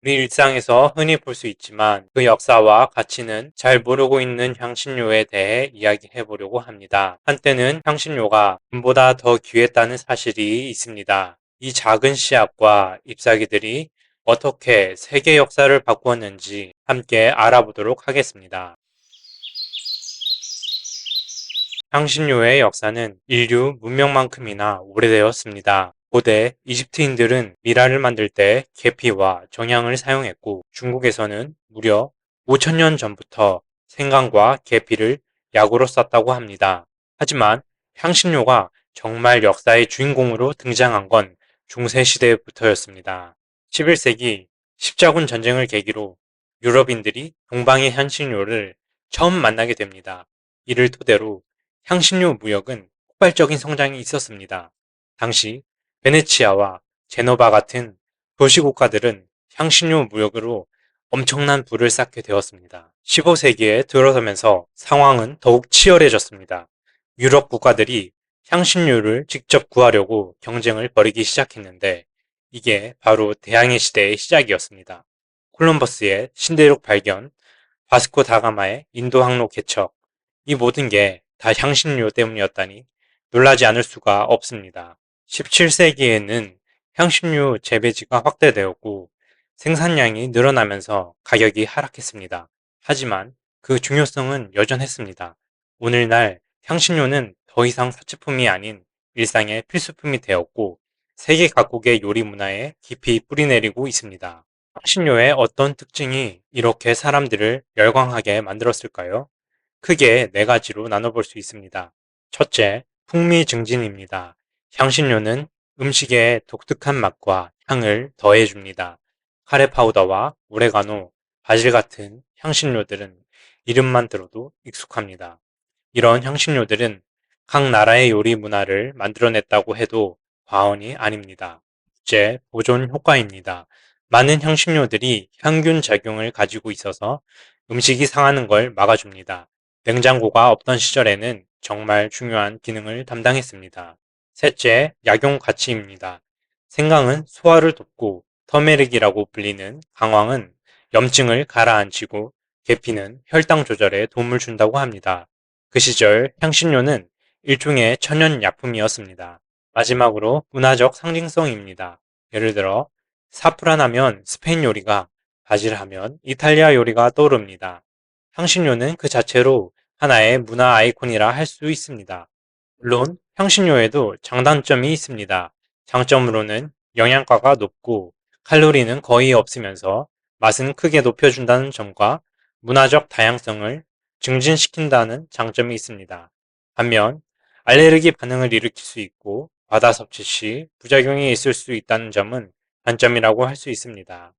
우리 일상에서 흔히 볼 수 있지만 그 역사와 가치는 잘 모르고 있는 향신료에 대해 이야기해 보려고 합니다. 한때는 향신료가 금보다 더 귀했다는 사실이 있습니다. 이 작은 씨앗과 잎사귀들이 어떻게 세계 역사를 바꾸었는지 함께 알아보도록 하겠습니다. 향신료의 역사는 인류 문명만큼이나 오래되었습니다. 고대 이집트인들은 미라를 만들 때 계피와 정향을 사용했고 중국에서는 무려 5천년 전부터 생강과 계피를 약으로 썼다고 합니다. 하지만 향신료가 정말 역사의 주인공으로 등장한 건 중세시대부터였습니다. 11세기 십자군 전쟁을 계기로 유럽인들이 동방의 향신료를 처음 만나게 됩니다. 이를 토대로 향신료 무역은 폭발적인 성장이 있었습니다. 당시 베네치아와 제노바 같은 도시국가들은 향신료 무역으로 엄청난 부를 쌓게 되었습니다. 15세기에 들어서면서 상황은 더욱 치열해졌습니다. 유럽 국가들이 향신료를 직접 구하려고 경쟁을 벌이기 시작했는데 이게 바로 대항해 시대의 시작이었습니다. 콜럼버스의 신대륙 발견, 바스코 다가마의 인도 항로 개척, 이 모든 게 다 향신료 때문이었다니 놀라지 않을 수가 없습니다. 17세기에는 향신료 재배지가 확대되었고 생산량이 늘어나면서 가격이 하락했습니다. 하지만 그 중요성은 여전했습니다. 오늘날 향신료는 더 이상 사치품이 아닌 일상의 필수품이 되었고 세계 각국의 요리 문화에 깊이 뿌리내리고 있습니다. 향신료의 어떤 특징이 이렇게 사람들을 열광하게 만들었을까요? 크게 네 가지로 나눠볼 수 있습니다. 첫째, 풍미 증진입니다. 향신료는 음식에 독특한 맛과 향을 더해줍니다. 카레 파우더와 오레가노, 바질 같은 향신료들은 이름만 들어도 익숙합니다. 이런 향신료들은 각 나라의 요리 문화를 만들어냈다고 해도 과언이 아닙니다. 둘째, 보존 효과입니다. 많은 향신료들이 향균 작용을 가지고 있어서 음식이 상하는 걸 막아줍니다. 냉장고가 없던 시절에는 정말 중요한 기능을 담당했습니다. 셋째, 약용 가치입니다. 생강은 소화를 돕고 터메릭이라고 불리는 강황은 염증을 가라앉히고 계피는 혈당 조절에 도움을 준다고 합니다. 그 시절 향신료는 일종의 천연 약품이었습니다. 마지막으로 문화적 상징성입니다. 예를 들어 사프란 하면 스페인 요리가, 바질 하면 이탈리아 요리가 떠오릅니다. 향신료는 그 자체로 하나의 문화 아이콘이라 할 수 있습니다. 물론 향신료에도 장단점이 있습니다. 장점으로는 영양가가 높고 칼로리는 거의 없으면서 맛은 크게 높여준다는 점과 문화적 다양성을 증진시킨다는 장점이 있습니다. 반면 알레르기 반응을 일으킬 수 있고 과다 섭취 시 부작용이 있을 수 있다는 점은 단점이라고 할 수 있습니다.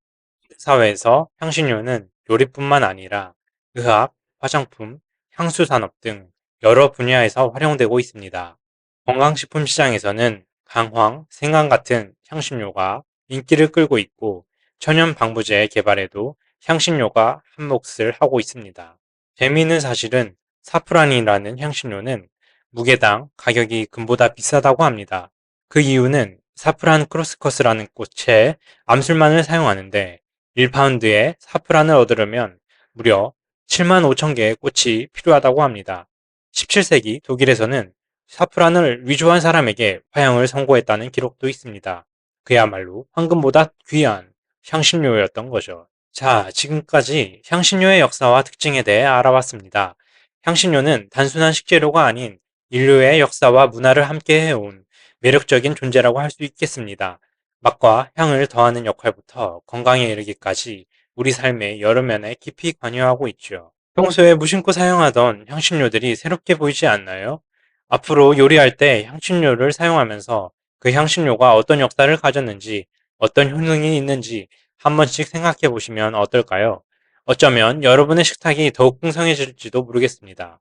사회에서 향신료는 요리뿐만 아니라 의학, 화장품, 향수 산업 등 여러 분야에서 활용되고 있습니다. 건강식품 시장에서는 강황, 생강 같은 향신료가 인기를 끌고 있고 천연 방부제 개발에도 향신료가 한몫을 하고 있습니다. 재미있는 사실은 사프란이라는 향신료는 무게당 가격이 금보다 비싸다고 합니다. 그 이유는 사프란 크로스커스라는 꽃의 암술만을 사용하는데 1파운드의 사프란을 얻으려면 무려 7만 5천 개의 꽃이 필요하다고 합니다. 17세기 독일에서는 사프란을 위조한 사람에게 화형을 선고했다는 기록도 있습니다. 그야말로 황금보다 귀한 향신료였던 거죠. 자, 지금까지 향신료의 역사와 특징에 대해 알아봤습니다. 향신료는 단순한 식재료가 아닌 인류의 역사와 문화를 함께 해온 매력적인 존재라고 할 수 있겠습니다. 맛과 향을 더하는 역할부터 건강에 이르기까지 우리 삶의 여러 면에 깊이 관여하고 있죠. 평소에 무심코 사용하던 향신료들이 새롭게 보이지 않나요? 앞으로 요리할 때 향신료를 사용하면서 그 향신료가 어떤 역사를 가졌는지, 어떤 효능이 있는지 한 번씩 생각해 보시면 어떨까요? 어쩌면 여러분의 식탁이 더욱 풍성해질지도 모르겠습니다.